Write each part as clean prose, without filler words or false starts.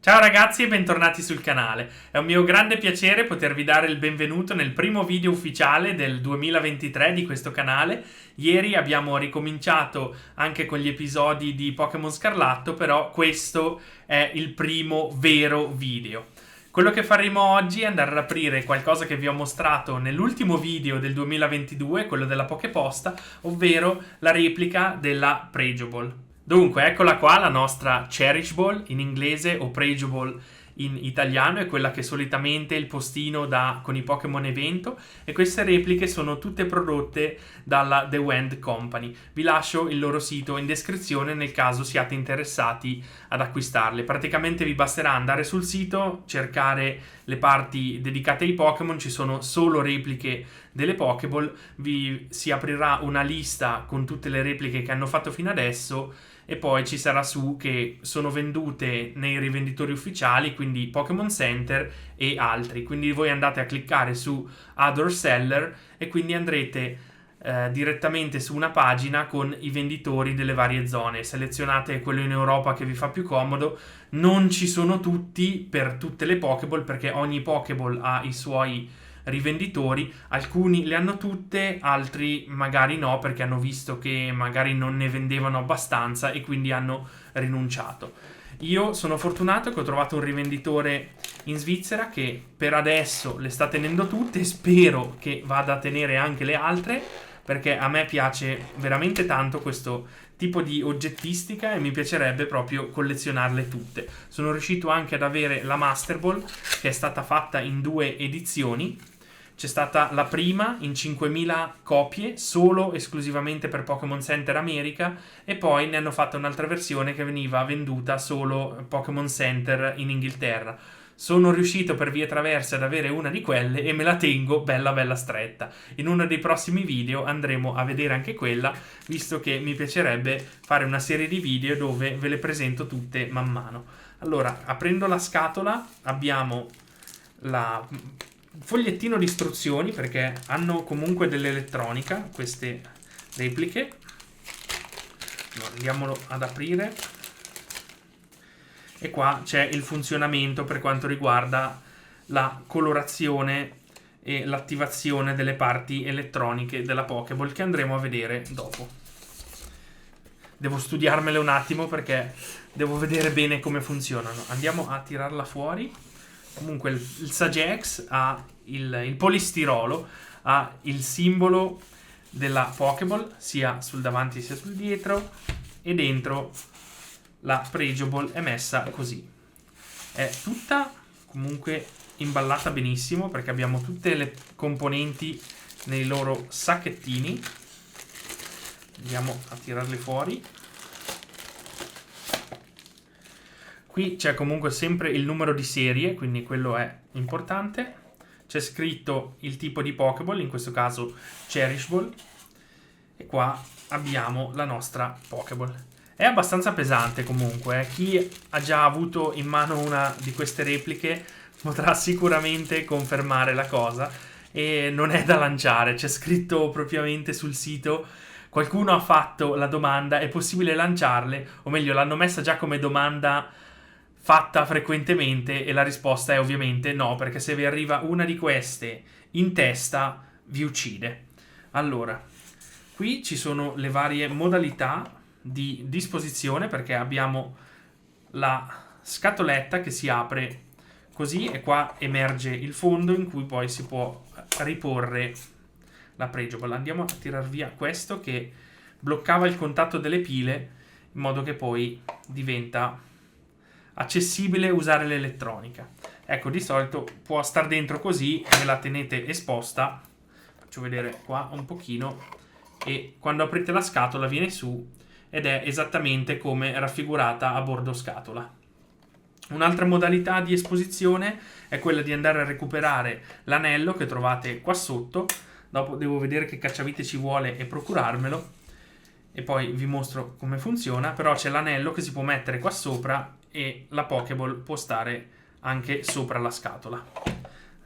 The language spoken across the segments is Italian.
Ciao ragazzi e bentornati sul canale. È un mio grande piacere potervi dare il benvenuto nel primo video ufficiale del 2023 di questo canale. Ieri abbiamo ricominciato anche con gli episodi di Pokémon Scarlatto, però questo è il primo vero video. Quello che faremo oggi è andare ad aprire qualcosa che vi ho mostrato nell'ultimo video del 2022, quello della Poképosta, ovvero la replica della Pragiable. Dunque, eccola qua, la nostra Cherish Ball in inglese o Pragiable in italiano, è quella che solitamente il postino dà con i Pokémon evento, e queste repliche sono tutte prodotte dalla The Wand Company. Vi lascio il loro sito in descrizione nel caso siate interessati ad acquistarle. Praticamente vi basterà andare sul sito, cercare le parti dedicate ai Pokémon, ci sono solo repliche delle Pokéball, vi si aprirà una lista con tutte le repliche che hanno fatto fino adesso e poi ci sarà su che sono vendute nei rivenditori ufficiali, quindi Pokémon Center e altri. Quindi voi andate a cliccare su Other Seller e quindi andrete direttamente su una pagina con i venditori delle varie zone. Selezionate quello in Europa che vi fa più comodo. Non ci sono tutti per tutte le Pokéball, perché ogni Pokéball ha i suoi rivenditori, alcuni le hanno tutte, altri magari no, perché hanno visto che magari non ne vendevano abbastanza e quindi hanno rinunciato. Io sono fortunato che ho trovato un rivenditore in Svizzera che per adesso le sta tenendo tutte e spero che vada a tenere anche le altre, perché a me piace veramente tanto questo tipo di oggettistica e mi piacerebbe proprio collezionarle tutte. Sono riuscito anche ad avere la Master Ball, che è stata fatta in 2 edizioni. C'è stata la prima in 5.000 copie, solo esclusivamente per Pokémon Center America, e poi ne hanno fatta un'altra versione che veniva venduta solo Pokémon Center in Inghilterra. Sono riuscito per vie traverse ad avere una di quelle e me la tengo bella bella stretta. In uno dei prossimi video andremo a vedere anche quella, visto che mi piacerebbe fare una serie di video dove ve le presento tutte man mano. Allora, aprendo la scatola abbiamo la fogliettino di istruzioni, perché hanno comunque dell'elettronica queste repliche. Allora, andiamolo ad aprire e qua c'è il funzionamento per quanto riguarda la colorazione e l'attivazione delle parti elettroniche della Pokéball, che andremo a vedere dopo. Devo studiarmele un attimo perché devo vedere bene come funzionano. Andiamo a tirarla fuori. Comunque il Sagex ha il polistirolo, ha il simbolo della Pokéball sia sul davanti sia sul dietro, e dentro la Pragiable è messa così. È tutta comunque imballata benissimo, perché abbiamo tutte le componenti nei loro sacchettini. Andiamo a tirarle fuori. Qui c'è comunque sempre il numero di serie, quindi quello è importante. C'è scritto il tipo di Pokéball, in questo caso Cherish Ball. E qua abbiamo la nostra Pokéball. È abbastanza pesante comunque. Chi ha già avuto in mano una di queste repliche potrà sicuramente confermare la cosa. E non è da lanciare, c'è scritto propriamente sul sito. Qualcuno ha fatto la domanda: è possibile lanciarle? O meglio, l'hanno messa già come domanda fatta frequentemente, e la risposta è ovviamente no, perché se vi arriva una di queste in testa vi uccide. Allora, qui ci sono le varie modalità di disposizione, perché abbiamo la scatoletta che si apre così e qua emerge il fondo in cui poi si può riporre la Pragiable. Andiamo a tirar via questo che bloccava il contatto delle pile, in modo che poi diventa accessibile usare l'elettronica. Ecco, di solito può star dentro così, ve la tenete esposta. Faccio vedere qua un pochino, e quando aprite la scatola viene su ed è esattamente come raffigurata a bordo scatola. Un'altra modalità di esposizione è quella di andare a recuperare l'anello che trovate qua sotto. Dopo devo vedere che cacciavite ci vuole e procurarmelo, e poi vi mostro come funziona. Però c'è l'anello che si può mettere qua sopra e la Pokéball può stare anche sopra la scatola.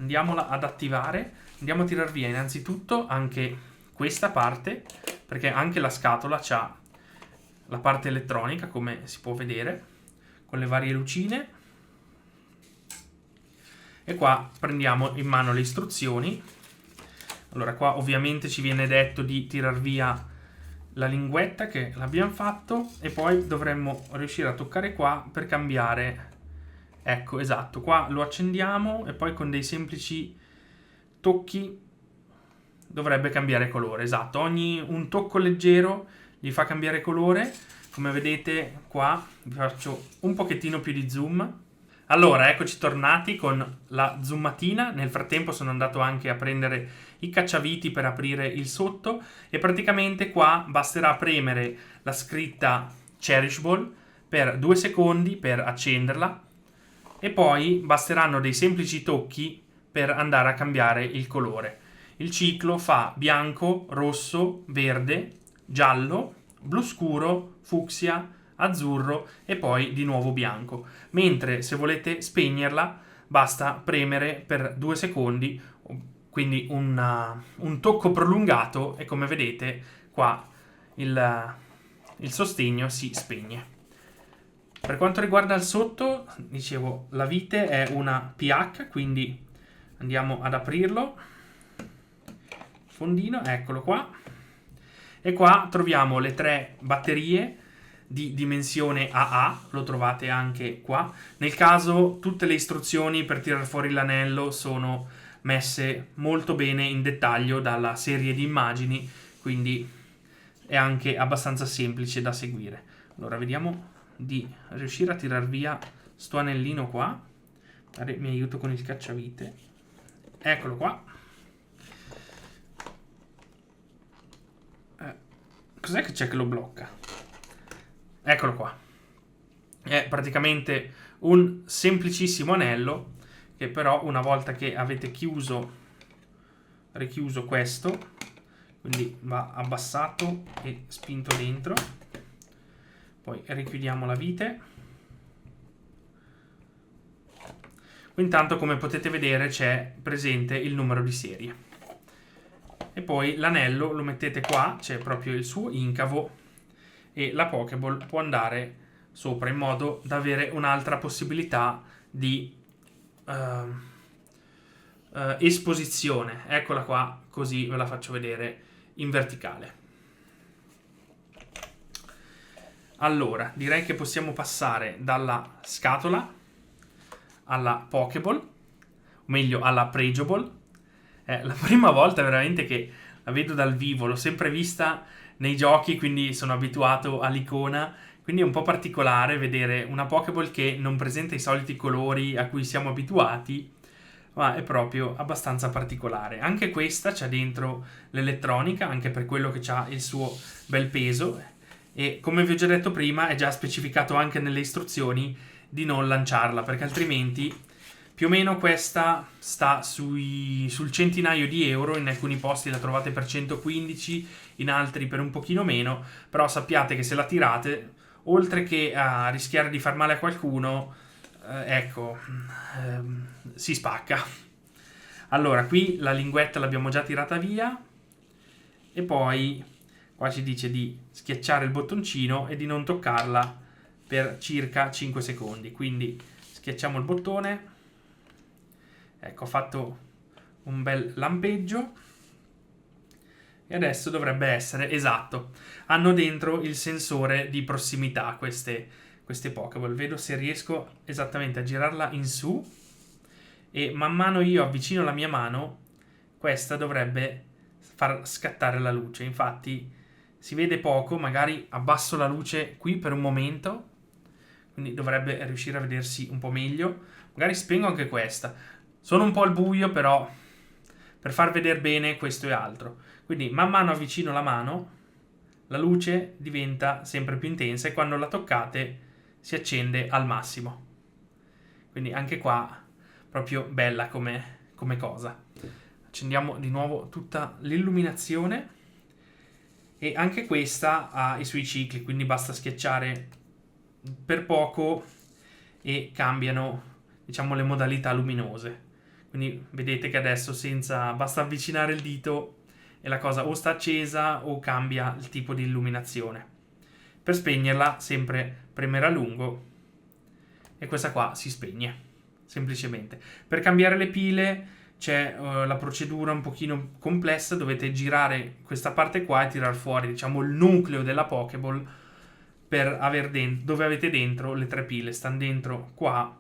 Andiamola ad attivare. Andiamo a tirar via innanzitutto anche questa parte, perché anche la scatola ha la parte elettronica, come si può vedere, con le varie lucine. e qua prendiamo in mano le istruzioni. Allora qua ovviamente ci viene detto di tirar via la linguetta, che l'abbiamo fatto, e poi dovremmo riuscire a toccare qua per cambiare. Ecco, esatto, qua lo accendiamo e poi con dei semplici tocchi dovrebbe cambiare colore. Esatto, un tocco leggero gli fa cambiare colore. Come vedete qua vi faccio un pochettino più di zoom. Allora, eccoci tornati con la zoomatina. Nel frattempo sono andato anche a prendere i cacciaviti per aprire il sotto, e praticamente qua basterà premere la scritta Cherishable per 2 secondi per accenderla, e poi basteranno dei semplici tocchi per andare a cambiare il colore. Il ciclo fa bianco, rosso, verde, giallo, blu scuro, fucsia, azzurro e poi di nuovo bianco. Mentre se volete spegnerla basta premere per 2 secondi, quindi un tocco prolungato, e come vedete qua il sostegno si spegne. Per quanto riguarda il sotto, dicevo, la vite è una PH, quindi andiamo ad aprirlo. Fondino, eccolo qua. E qua troviamo le 3 batterie di dimensione AA, lo trovate anche qua. Nel caso tutte le istruzioni per tirare fuori l'anello sono messe molto bene in dettaglio dalla serie di immagini, quindi è anche abbastanza semplice da seguire. Allora vediamo di riuscire a tirar via sto anellino qua. Mi aiuto con il cacciavite. Eccolo qua. Cos'è che c'è che lo blocca? Eccolo qua. È praticamente un semplicissimo anello, che però una volta che avete richiuso questo, quindi va abbassato e spinto dentro, poi richiudiamo la vite. Intanto, come potete vedere, c'è presente il numero di serie. E poi l'anello lo mettete qua, c'è proprio il suo incavo, e la Pokéball può andare sopra, in modo da avere un'altra possibilità di esposizione. Eccola qua, così ve la faccio vedere in verticale. Allora, direi che possiamo passare dalla scatola alla Pokéball, o meglio alla Pregiable. È la prima volta veramente che la vedo dal vivo, l'ho sempre vista nei giochi, quindi sono abituato all'icona, quindi è un po' particolare vedere una Pokéball che non presenta i soliti colori a cui siamo abituati, ma è proprio abbastanza particolare. Anche questa c'ha dentro l'elettronica, anche per quello che c'ha il suo bel peso, e come vi ho già detto prima è già specificato anche nelle istruzioni di non lanciarla, perché altrimenti più o meno questa sta sul centinaio di euro. In alcuni posti la trovate per 115, in altri per un pochino meno, però sappiate che se la tirate, oltre che a rischiare di far male a qualcuno, si spacca. Allora, qui la linguetta l'abbiamo già tirata via, e poi qua ci dice di schiacciare il bottoncino e di non toccarla per circa 5 secondi. Quindi schiacciamo il bottone. Ecco, ho fatto un bel lampeggio, e adesso dovrebbe essere esatto. Hanno dentro il sensore di prossimità queste Pokéball. Vedo se riesco esattamente a girarla in su, e man mano io avvicino la mia mano, questa dovrebbe far scattare la luce. Infatti si vede poco, magari abbasso la luce qui per un momento, quindi dovrebbe riuscire a vedersi un po' meglio. Magari spengo anche questa. Sono un po' al buio, però per far vedere bene questo e altro. Quindi man mano avvicino la mano, la luce diventa sempre più intensa, e quando la toccate si accende al massimo. Quindi anche qua proprio bella come cosa. Accendiamo di nuovo tutta l'illuminazione, e anche questa ha i suoi cicli, quindi basta schiacciare per poco e cambiano, diciamo, le modalità luminose. Quindi vedete che adesso basta avvicinare il dito e la cosa o sta accesa o cambia il tipo di illuminazione. Per spegnerla sempre premere a lungo, e questa qua si spegne semplicemente. Per cambiare le pile c'è la procedura un pochino complessa, dovete girare questa parte qua e tirar fuori, diciamo, il nucleo della Pokéball per aver dove avete dentro le 3 pile. Stanno dentro qua,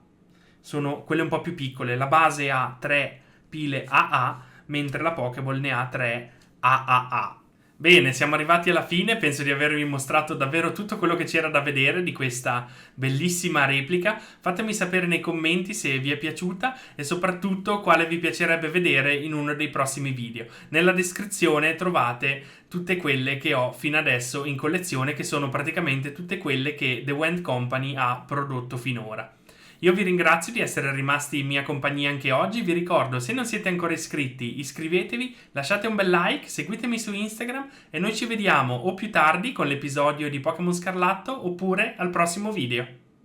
sono quelle un po' più piccole. La base ha 3 pile AA, mentre la Pokéball ne ha 3 AAA. Bene, siamo arrivati alla fine, penso di avervi mostrato davvero tutto quello che c'era da vedere di questa bellissima replica. Fatemi sapere nei commenti se vi è piaciuta e soprattutto quale vi piacerebbe vedere in uno dei prossimi video. Nella descrizione trovate tutte quelle che ho fino adesso in collezione, che sono praticamente tutte quelle che The Wand Company ha prodotto finora. Io vi ringrazio di essere rimasti in mia compagnia anche oggi. Vi ricordo, se non siete ancora iscritti, iscrivetevi, lasciate un bel like, seguitemi su Instagram e noi ci vediamo o più tardi con l'episodio di Pokémon Scarlatto oppure al prossimo video.